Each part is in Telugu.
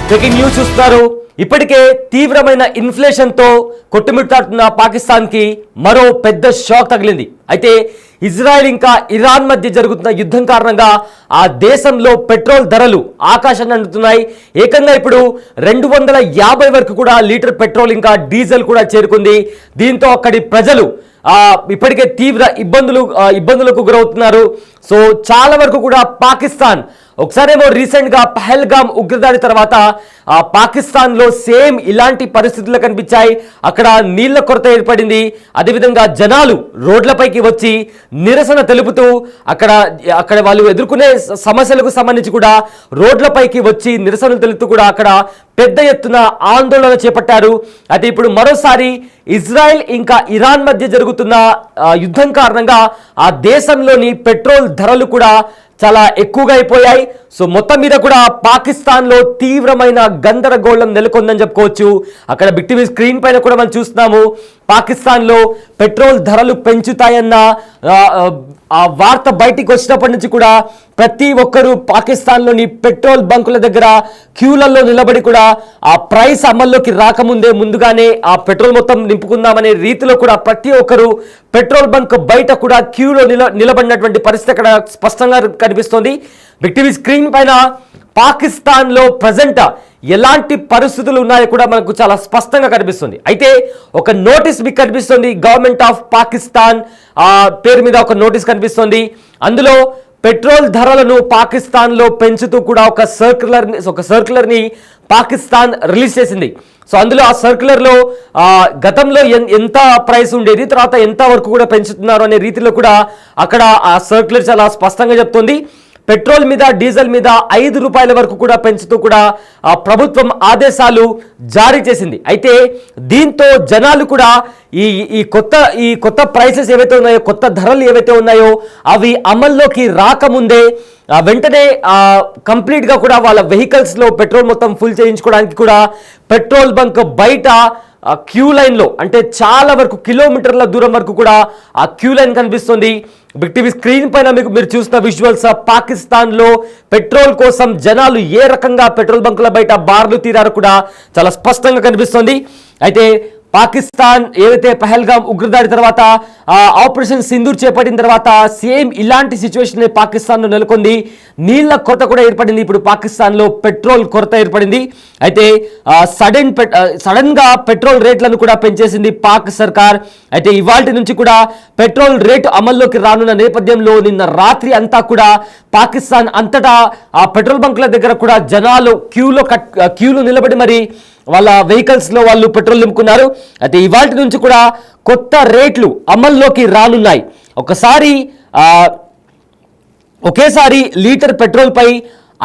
బ్రేకింగ్ న్యూస్ చూస్తున్నారు. ఇప్పటికే తీవ్రమైన ఇన్ఫ్లేషన్ తో కొట్టుమిట్టాడుతున్న పాకిస్తాన్ కి మరో పెద్ద షాక్ తగిలింది. అయితే ఇజ్రాయెల్ ఇంకా ఇరాన్ మధ్య జరుగుతున్న యుద్ధం కారణంగా ఆ దేశంలో పెట్రోల్ ధరలు ఆకాశాన్ని అందుతున్నాయి. ఏకంగా ఇప్పుడు 250 వరకు కూడా లీటర్ పెట్రోల్ ఇంకా డీజిల్ కూడా చేరుకుంది. దీంతో అక్కడి ప్రజలు ఇప్పటికే తీవ్ర ఇబ్బందులకు గురవుతున్నారు. సో చాలా వరకు కూడా పాకిస్తాన్ ఒకసారేమో రీసెంట్గా పహల్గామ్ ఉగ్రదాడి తర్వాత పాకిస్తాన్లో సేమ్ ఇలాంటి పరిస్థితులు కనిపించాయి. అక్కడ నీళ్ల కొరత ఏర్పడింది. అదేవిధంగా జనాలు రోడ్లపైకి వచ్చి నిరసన తెలుపుతూ అక్కడ వాళ్ళు ఎదుర్కొనే సమస్యలకు సంబంధించి కూడా రోడ్లపైకి వచ్చి నిరసనలు తెలుపుతూ కూడా అక్కడ పెద్ద ఎత్తున ఆందోళన చేపట్టారు. అయితే ఇప్పుడు మరోసారి ఇజ్రాయెల్ ఇంకా ఇరాన్ మధ్య జరుగుతున్న యుద్ధం కారణంగా ఆ దేశంలోని పెట్రోల్ ధరలు కూడా చాలా ఎక్కువగా అయిపోయాయి. సో మొత్తం మీద కూడా పాకిస్తాన్లో తీవ్రమైన గందరగోళం నెలకొందని చెప్పుకోవచ్చు. అక్కడ బిగ్ టీవీ స్క్రీన్ పైన కూడా మనం చూస్తున్నాము. పాకిస్తాన్లో పెట్రోల్ ధరలు పెంచుతాయన్న ఆ వార్త బయటికి వచ్చినప్పటి నుంచి కూడా ప్రతి ఒక్కరూ పాకిస్తాన్లోని పెట్రోల్ బంకుల దగ్గర క్యూలలో నిలబడి కూడా ఆ ప్రైస్ అమల్లోకి రాకముందే ముందుగానే ఆ పెట్రోల్ మొత్తం నింపుకుందామనే రీతిలో కూడా ప్రతి ఒక్కరూ పెట్రోల్ బంక్ బయట కూడా క్యూలో నిలబడినటువంటి పరిస్థితి అక్కడ స్పష్టంగా కనిపిస్తోంది. బిగ్ టీవీ స్క్రీన్ పైన పాకిస్తాన్లో ప్రజెంట్ ఎలాంటి పరిస్థితులు ఉన్నాయో కూడా మనకు చాలా స్పష్టంగా కనిపిస్తుంది. అయితే ఒక నోటీస్ మీకు కనిపిస్తుంది. గవర్నమెంట్ ఆఫ్ పాకిస్తాన్ పేరు మీద ఒక నోటీస్ కనిపిస్తుంది. అందులో పెట్రోల్ ధరలను పాకిస్తాన్లో పెంచుతూ కూడా ఒక సర్క్యులర్ని పాకిస్తాన్ రిలీజ్ చేసింది. సో అందులో ఆ సర్క్యులర్లో గతంలో ఎంత ప్రైస్ ఉండేది, తర్వాత ఎంత వరకు కూడా పెంచుతున్నారు అనే రీతిలో కూడా అక్కడ ఆ సర్క్యులర్ చాలా స్పష్టంగా చెప్తుంది. పెట్రోల్ మీద డీజిల్ మీద 5 రూపాయల వరకు కూడా పెంచుతూ కూడా ప్రభుత్వం ఆదేశాలు జారీ చేసింది. అయితే దీంతో జనాలు కూడా ఈ కొత్త ప్రైసెస్ ఏవైతే ఉన్నాయో, కొత్త ధరలు ఏవైతే ఉన్నాయో అవి అమల్లోకి రాకముందే వెంటనే కంప్లీట్గా కూడా వాళ్ళ వెహికల్స్లో పెట్రోల్ మొత్తం ఫుల్ చేయించుకోవడానికి కూడా పెట్రోల్ బంక్ బయట క్యూ లైన్లో అంటే చాలా వరకు కిలోమీటర్ల దూరం వరకు కూడా ఆ క్యూ లైన్ కనిపిస్తుంది. బిగ్ టీవీ స్క్రీన్ పైన మీరు చూస్తున్న విజువల్స్ పాకిస్తాన్లో పెట్రోల్ కోసం జనాలు ఏ రకంగా పెట్రోల్ బంకుల బయట బార్లు తీరారో కూడా చాలా స్పష్టంగా కనిపిస్తుంది. అయితే పాకిస్తాన్ ఏదైతే పహల్గామ్ ఉగ్రదాడి తర్వాత ఆపరేషన్ సింధూర్ చేపట్టిన తర్వాత సేమ్ ఇలాంటి సిచ్యువేషన్ పాకిస్తాన్లో నెలకొంది. నీళ్ల కొరత కూడా ఏర్పడింది. ఇప్పుడు పాకిస్తాన్లో పెట్రోల్ కొరత ఏర్పడింది. అయితే సడన్ గా పెట్రోల్ రేట్లను కూడా పెంచేసింది పాక్ సర్కార్. అయితే ఇవాల్టి నుంచి కూడా పెట్రోల్ రేటు అమల్లోకి రానున్న నేపథ్యంలో నిన్న రాత్రి అంతా కూడా పాకిస్తాన్ అంతటా ఆ పెట్రోల్ బంకుల దగ్గర కూడా జనాలు క్యూలో నిలబడి మరి వాళ్ళ వెహికల్స్లో వాళ్ళు పెట్రోల్ నింపుకున్నారు. అయితే ఇవాల్టి నుంచి కూడా కొత్త రేట్లు అమల్లోకి రానున్నాయి. ఒకేసారి లీటర్ పెట్రోల్ పై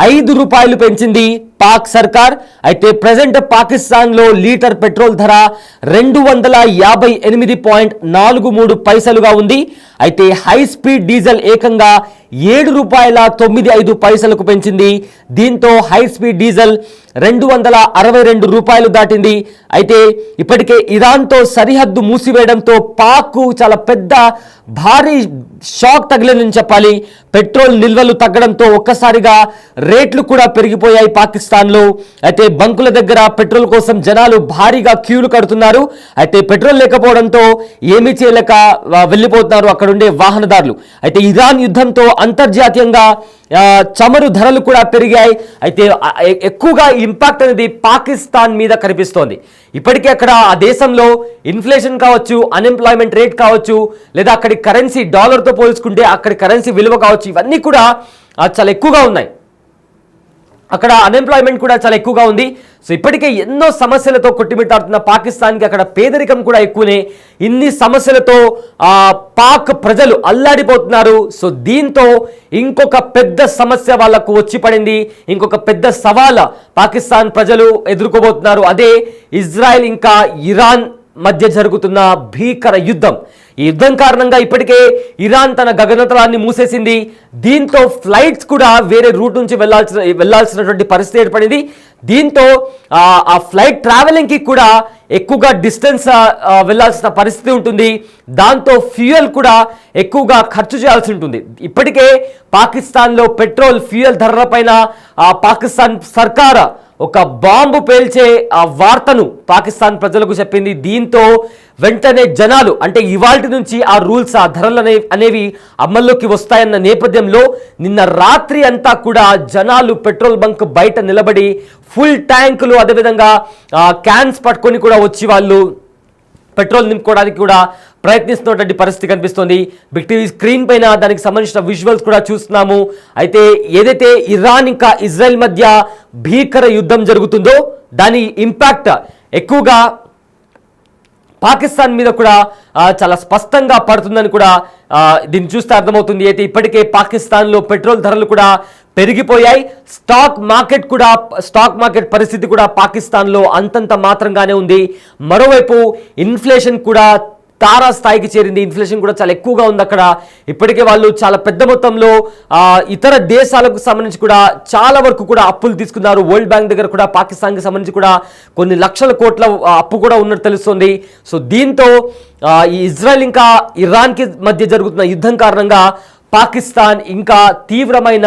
5 రూపాయలు పెంచింది పాక్ సర్కార్. అయితే ప్రజెంట్ పాకిస్తాన్లో లీటర్ పెట్రోల్ ధర 258.43 పైసలుగా ఉంది. అయితే హై స్పీడ్ డీజిల్ ఏకంగా 7 రూపాయల 95 పైసలకు పెంచింది. దీంతో హై స్పీడ్ డీజిల్ 262 రూపాయలు దాటింది. అయితే ఇప్పటికే ఇరాన్తో సరిహద్దు మూసివేయడంతో పాక్కు చాలా పెద్ద భారీ షాక్ తగిలిందని చెప్పాలి. పెట్రోల్ నిల్వలు తగ్గడంతో ఒక్కసారిగా రేట్లు కూడా పెరిగిపోయాయి పాకిస్తాన్లో. అయితే బంకుల దగ్గర పెట్రోల్ కోసం జనాలు భారీగా క్యూలు కడుతున్నారు. అయితే పెట్రోల్ లేకపోవడంతో ఏమీ చేయలేక వెళ్ళిపోతున్నారు అక్కడ ఉండే వాహనదారులు. అయితే ఇరాన్ యుద్ధంతో అంతర్జాతీయంగా చమురు ధరలు కూడా పెరిగాయి. అయితే ఎక్కువగా ఇంపాక్ట్ అనేది పాకిస్తాన్ మీద కనిపిస్తోంది. ఇప్పటికే అక్కడ ఆ దేశంలో ఇన్ఫ్లేషన్ కావచ్చు, అన్ఎంప్లాయ్మెంట్ రేట్ కావచ్చు, లేదా అక్కడి కరెన్సీ డాలర్తో పోల్చుకుంటే అక్కడి కరెన్సీ విలువ కావచ్చు, ఇవన్నీ కూడా చాలా ఎక్కువగా ఉన్నాయి. అక్కడ అన్ఎంప్లాయ్మెంట్ కూడా చాలా ఎక్కువగా ఉంది. సో ఇప్పటికే ఎన్నో సమస్యలతో కొట్టిమిట్టాడుతున్న పాకిస్తాన్కి అక్కడ పేదరికం కూడా ఎక్కువనే. ఇన్ని సమస్యలతో పాక్ ప్రజలు అల్లాడిపోతున్నారు. సో దీంతో ఇంకొక పెద్ద సమస్య వాళ్ళకు వచ్చి పడింది. ఇంకొక పెద్ద సవాల్ పాకిస్తాన్ ప్రజలు ఎదుర్కోబోతున్నారు. అదే ఇజ్రాయెల్ ఇంకా ఇరాన్ మధ్య జరుగుతున్న భీకర యుద్ధం. ఈ యుద్ధం కారణంగా ఇప్పటికే ఇరాన్ తన గగనతలాన్ని మూసేసింది. దీంతో ఫ్లైట్స్ కూడా వేరే రూట్ నుంచి వెళ్లాల్సినటువంటి పరిస్థితి ఏర్పడింది. దీంతో ఆ ఫ్లైట్ ట్రావెలింగ్కి కూడా ఎక్కువగా డిస్టెన్స్ వెళ్లాల్సిన పరిస్థితి ఉంటుంది. దాంతో ఫ్యూయల్ కూడా ఎక్కువగా ఖర్చు చేయాల్సి ఉంటుంది. ఇప్పటికే పాకిస్తాన్లో పెట్రోల్ ఫ్యూయల్ ధరలపైన పాకిస్తాన్ సర్కార్ ఒక బాంబు పేల్చే ఆ వార్తను పాకిస్తాన్ ప్రజలకు చెప్పింది. దీంతో వెంటనే జనాలు అంటే ఇవాల్టి నుంచి ఆ రూల్స్ ఆ ధరలు అనేవి అమల్లోకి వస్తాయన్న నేపథ్యంలో నిన్న రాత్రి అంతా కూడా జనాలు పెట్రోల్ బంక్ బయట నిలబడి ఫుల్ ట్యాంకులు అదేవిధంగా క్యాన్స్ పట్టుకొని కూడా వచ్చి వాళ్ళు పెట్రోల్ నింపుకోవడానికి కూడా ప్రయత్నిస్తున్నటువంటి పరిస్థితి కనిపిస్తోంది. బిగ్ టీవీ స్క్రీన్ పైన దానికి సంబంధించిన విజువల్స్ కూడా చూస్తున్నాము. అయితే ఏదైతే ఇరాన్ ఇంకా ఇజ్రాయెల్ మధ్య భీకర యుద్ధం జరుగుతుందో దాని ఇంపాక్ట్ ఎక్కువగా పాకిస్తాన్ మీద కూడా చాలా స్పష్టంగా పడుతుందని కూడా దీన్ని చూస్తే అర్థమవుతుంది. అయితే ఇప్పటికే పాకిస్తాన్లో పెట్రోల్ ధరలు కూడా పెరిగిపోయాయి. స్టాక్ మార్కెట్ పరిస్థితి కూడా పాకిస్తాన్లో అంతంత మాత్రంగానే ఉంది. మరోవైపు ఇన్ఫ్లేషన్ కూడా తారా స్థాయికి చేరింది. ఇన్ఫ్లేషన్ కూడా చాలా ఎక్కువగా ఉంది అక్కడ. ఇప్పటికే వాళ్ళు చాలా పెద్ద మొత్తంలో ఇతర దేశాలకు సంబంధించి కూడా చాలా వరకు కూడా అప్పులు తీసుకున్నారు. వరల్డ్ బ్యాంక్ దగ్గర కూడా పాకిస్తాన్కి సంబంధించి కూడా కొన్ని లక్షల కోట్ల అప్పు కూడా ఉన్నట్టు తెలుస్తుంది. సో దీంతో ఈ ఇజ్రాయెల్ ఇంకా ఇరాన్కి మధ్య జరుగుతున్న యుద్ధం కారణంగా పాకిస్తాన్ ఇంకా తీవ్రమైన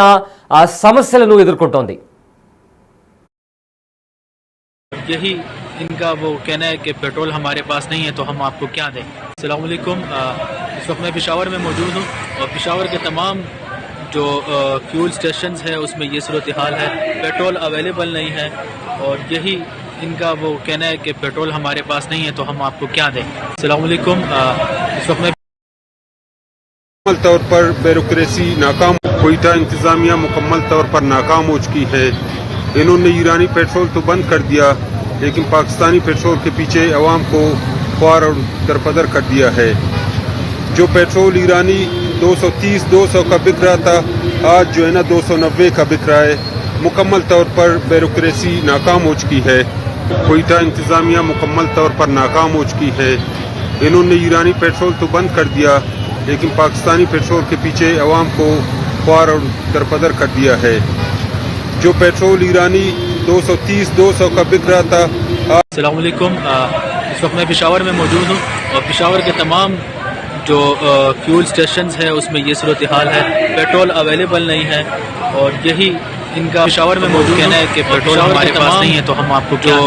సమస్యలను ఎదుర్కొంటోంది. यही इनका वो कहना है कि पेट्रोल हमारे पास नहीं है तो हम आपको क्या दें। अस्सलाम वालेकुम, इस वक्त मैं पेशावर में मौजूद हूँ और पेशावर के तमाम जो फ्यूल स्टेशंस है उसमें ये सूरत हाल है, पेट्रोल अवेलेबल नहीं है और यही इनका वो कहना है कि पेट्रोल हमारे पास नहीं है तो हम आपको क्या दें। अस्सलाम वालेकुम, इस वक्त मैं मुकम्मल तौर पर ब्यूरोक्रेसी नाकाम, कोयटा इंतजामिया मुकम्मल तौर पर नाकाम हो चुकी है। इन्होंने ईरानी पेट्रोल तो बंद कर दिया लेकिन पाकिस्तानी पेट्रोल के पीछे अवाम को ख्वार और दरपदर कर दिया है। जो पेट्रोल ईरानी 230-200 का बिक रहा था आज जो है ना 290 का बिक रहा है। मुकम्मल तौर पर ब्यूरोक्रेसी नाकाम हो चुकी है। कोयटा इंतजामिया मुकम्मल तौर पर नाकाम हो चुकी है। इन्होंने ईरानी पेट्रोल तो बंद कर दिया लेकिन पाकिस्तानी पेट्रोल के पीछे अवाम को ख्वार और दरपदर कर दिया है। जो पेट्रोल ईरानी 230-200 का बिक रहा था। अस्सलाम वालेकुम, इस वक्त मैं पेशावर में मौजूद हूँ और पेशावर के तमाम जो फ्यूल स्टेशंस है उसमें ये सूरत हाल है, पेट्रोल अवेलेबल नहीं है और यही इनका पेशावर में मौजूद कहना है कि पेट्रोल हमारे पास नहीं है तो हम आपको जो